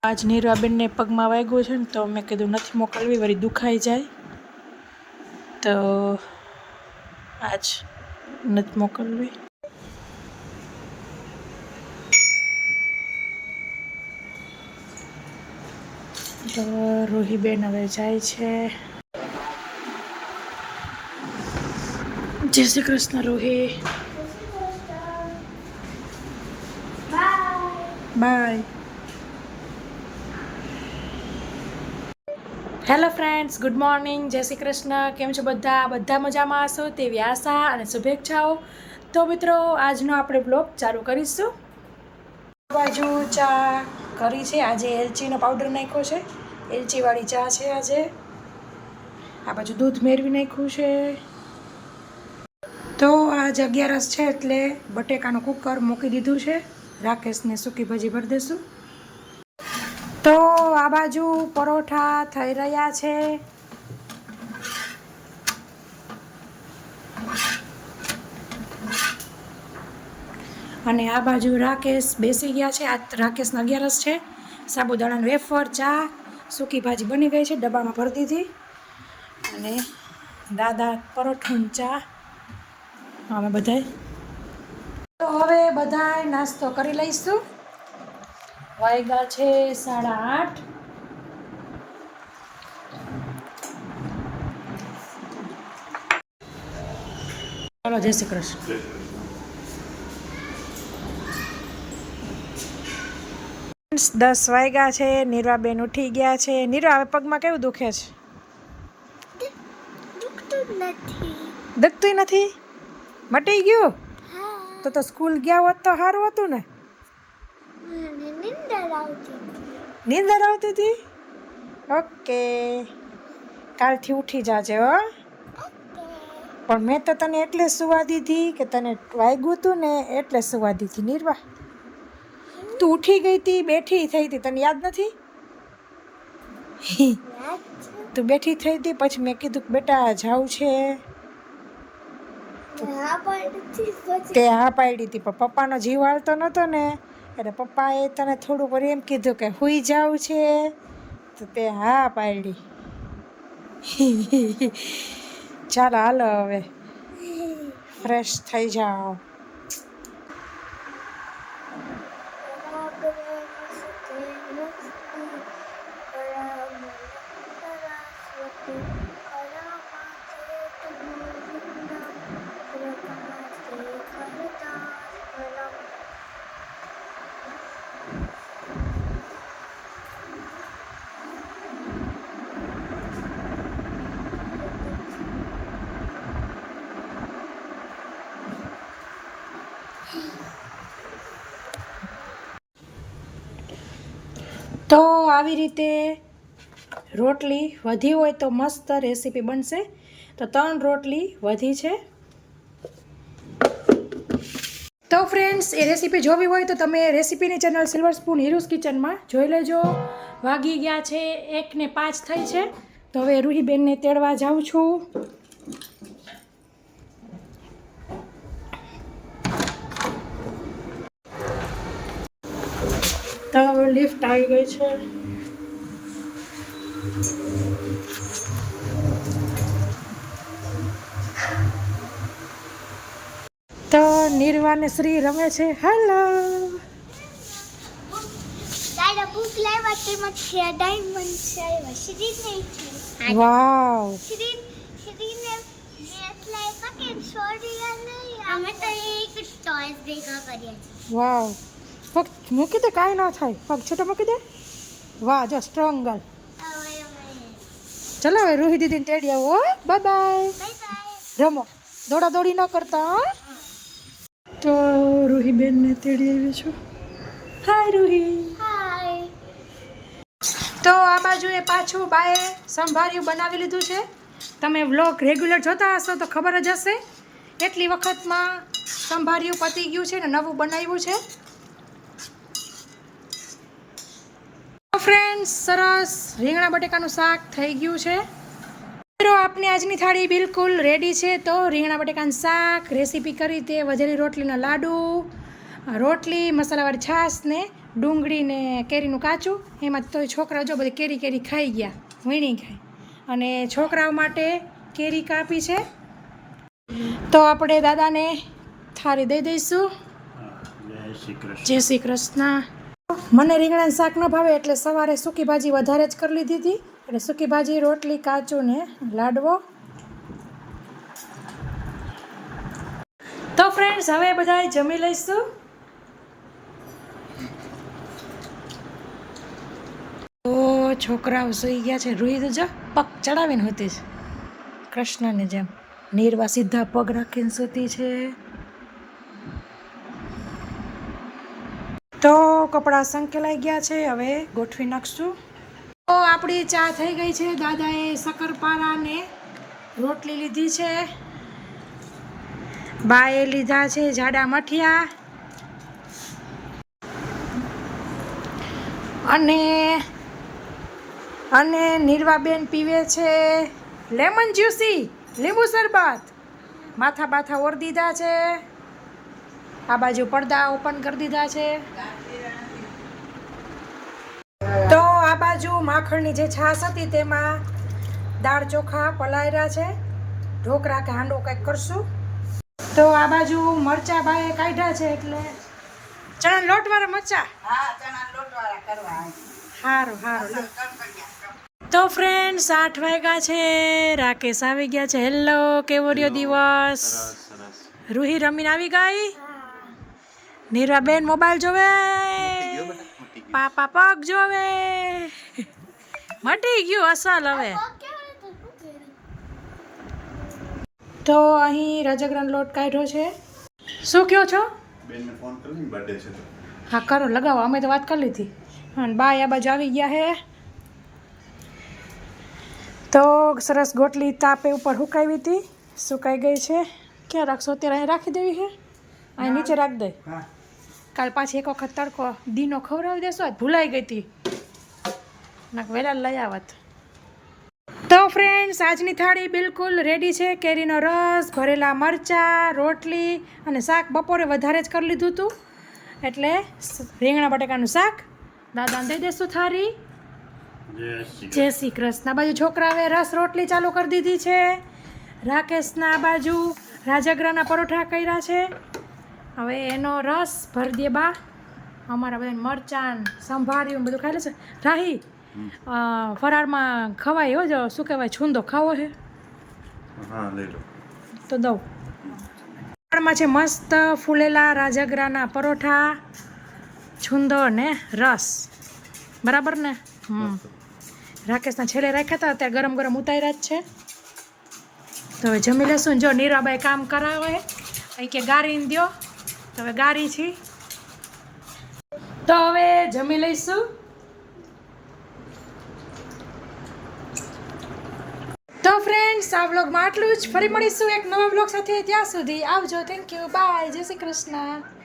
આજ નીરવાબેનને પગમાં વાગ્યું છે ને તો મેં કીધું નથી મોકલવી, વળી દુખાઈ જાય, તો આજ નથી મોકલવી. તો રૂહીબેન હવે જાય છે. જય Shri Krishna Ruhi. Bye. Hello friends, good morning, જય શ્રી કૃષ્ણ. કેમ છો બધા મજામાં હશો તેવી આશા અને શુભેચ્છાઓ. તો મિત્રો, આજનો આપણે બ્લોગ ચાલુ કરીશું. બાજુ ચા કરી છે, આજે એલચીનો પાવડર નાખ્યો છે, એલચીવાળી ચા છે આજે. આ બાજુ દૂધ મેળવી નાખ્યું છે. તો આજ 11 છે એટલે બટેકાનું કુકર મૂકી દીધું છે. રાકેશને સૂકી ભાજી ભરી દઈશું. તો આ બાજુ પરોઠા થઈ રહ્યા છે. અને આ બાજુ રાકેશ બેસી ગયા છે. આ રાકેશના 11 છે. સાબુદાણાનું વેફર, ચા, સૂકી ભાજી બની ગઈ છે, ડબ્બામાં ભરી દીધી. અને દાદા પરોઠું ચા અમે બધાય. તો હવે બધાય નાસ્તો કરી લઈશું. વાગ્યા છે 8:30. ચાલો, જય શ્રી કૃષ્ણ. 10 વાગ્યા છે. નીરવાબેન ઉઠી ગયા છે. નીરવા, હવે પગમાં કેવું દુખે છે? દુખતું નથી? મટી ગયું? તો સ્કૂલ ગયા હોત તો સારું હતું ને. નીંદર આવતી હતી? ઓકે, કાલથી ઉઠી જાજે હો. પણ મેં તો તને એટલે સુવા દીધી કે તને વાગ્યું હતું ને, એટલે સુવા દીધી. નીરવા, તું ઉઠી ગઈ હતી, બેઠી થઈ હતી, તને યાદ નથી? તું બેઠી થઈ હતી, પછી મેં કીધું કે બેટા જાવું છે. તે હા પાડી હતી, પણ પપ્પાનો જીવ હાલતો નહોતો ને, એટલે પપ્પાએ તને થોડુંક વાર એમ કીધું કે હુઈ જાવું છે, તો તે હા પાડી. ચાલો હાલો, હવે ફ્રેશ થઈ જાઓ. તો આવી રીતે રોટલી વધી હોય તો મસ્ત રેસીપી બનશે. તો 3 રોટલી વધી છે. તો ફ્રેન્ડ્સ, એ રેસીપી જોવી હોય તો તમે રેસીપીની ચેનલ સિલ્વર સ્પૂન હીરુસ કિચનમાં જોઈ લેજો. વાગી ગયા છે 1:05 થઈ છે. તો હવે રૂહીબેનને તેડવા જાઉં છું. તો લિફ્ટ આવી ગઈ છે. તો નીરવાને શ્રી રમે છે. હેલો વાવ. વાવ, પગ મૂકી દે, કાંઈ ન થાય. પગ છૂટો મૂકી દે. વાહ, જો સ્ટ્રોંગ ગર્લ. ચલો હવે રૂહી દીદીને તેડી આવો. Bye bye. રમો, દોડા દોડી ન કરતા. તો રૂહીબેનને તેડી આવી છું. હાય રૂહી. હાય. તો આ બાજુએ પાછું બાએ સંભાર્યું બનાવી લીધું છે. તમે વ્લોગ રેગ્યુલર જોતા હશો તો ખબર જ હશે. એટલી વખતમાં સંભાર્યું પતી ગયું છે ને નવું બનાવ્યું છે. ફ્રેન્ડ્સ, સરસ રીંગણા બટેકાનું શાક થઈ ગયું છે. મિત્રો, આપની આજની થાળી બિલકુલ રેડી છે. તો રીંગણા બટેકાનું શાક, રેસીપી કરી તે વધેલી રોટલીના લાડુ, રોટલી, મસાલાવાળી છાશ ને ડુંગળી ને કેરીનું કાચું, એમાં તો છોકરાઓ જો બધી કેરી ખાઈ ગયા, વીણી ખાય. અને છોકરાઓ માટે કેરી કાપી છે. તો આપણે દાદાને થાળી દઈ દઈશું. જય શ્રી કૃષ્ણ. મને રીંગણાનું શાક ન ભાવે એટલે સવારે સૂકી ભાજી વધારે જ કરી લીધી હતી. એટલે સૂકી ભાજી, રોટલી, કાચું ને લાડવો. તો ફ્રેન્ડ્સ હવે બધાએ જમી લઈશું. તો છોકરાઓ સૂઈ ગયા છે. રૂહી તો જો પગ ચડાવીને હોતી છે કૃષ્ણને જેમ. નીરવા સીધા પગ રાખીને સૂતી છે. તો કપડાં સંકેલાઈ ગયા છે, હવે ગોઠવી નાખશું. તો આપણી ચા થઈ ગઈ છે. દાદાએ શક્કરપારા ને રોટલી લીધી છે. બાએ લીધા છે જાડા મઠિયા. અને નીરવાબેન પીવે છે લેમન જ્યુસી, લીંબુ શરબત. માથા બાથા ઓર દીધા છે. આ બાજુ પડદા ઓપન કરી દીધા છે. તો આ બાજુ માખણની જે છાશ હતી તેમાં દાળ ચોખા પલાળ્યા છે. ઢોકળા કે હાંડો કંઈક કરશું. તો આ બાજુ મરચા બાએ કાઢ્યા છે, એટલે ચણા લોટવાળા મરચા. સારું સારું. તો ફ્રેન્ડ્સ 8 વાગ્યા છે. રાકેશ આવી ગયા છે. હેલો, કેવો રહ્યો દિવસ? રૂહી રમીને આવી ગઈ. નીરવાબેન મોબાઈલ જોવે. પાપા પગ જોવે. મટી ગયું અસલ હવે. તો અહીં રાજગરાનો લોટ કાઢ્યો છે. શું કહો છો? બેનને ફોન કરીને બર્થડે છે તો. હા કરો, લગાવો. અમે તો વાત કરી લીધી. અને બાય આ બાજુ આવી ગયા છે. તો સરસ ગોટલી તાપે ઉપર સુકાવી હતી, સુકાઈ ગઈ છે. ક્યાં રાખશો? અત્યારે અહીં રાખી દેવી છે. અહીં નીચે રાખી દે. કાલ પાછી એક વખત તડકો દીનો ખવડાવી દેશો. આજ ભૂલાઈ ગઈ હતી, નાક વહેલા લઈ આવત. તો ફ્રેન્ડ્સ આજની થાળી બિલકુલ રેડી છે. કેરીનો રસ, ભરેલા મરચાં, રોટલી અને શાક બપોરે વધારે જ કરી લીધું હતું, એટલે રીંગણા બટાકાનું શાક. દાદાને દઈ દેશું થાળી. જય શ્રી કૃષ્ણ. બાજુ છોકરાએ રસ રોટલી ચાલુ કરી દીધી છે. રાકેશના બાજુ રાજગરાના પરોઠા કર્યા છે. હવે એનો રસ ભરી દે બા. અમારા બધા મરચાં સંભાર્યું બધું ખાઈ લેશે. રાહી ફરાળમાં ખવાય હો. જો શું કહેવાય, છૂંદો ખાવો છે? હા લઈ લો. તો દઉં. ફરાળમાં છે મસ્ત ફૂલેલા રાજગરાના પરોઠા, છૂંદો ને રસ. બરાબર ને? રાકેશના છેલ્લે રાખ્યા હતા, અત્યારે ગરમ ગરમ ઉતાર્યા જ છે. તો હવે જમી લેશું. જો નીરાબાઈ કામ કરાવે, અહીં કે ગારીને દો, તો હવે ગારી છી. તો હવે જમી લઈશું. તો ફ્રેન્ડ્સ આ વ્લોગમાં આટલું જ. ફરી મળીશું એક નવા વ્લોગ સાથે. ત્યાં સુધી આવજો. થેન્ક યુ, બાય, જય શ્રી કૃષ્ણ.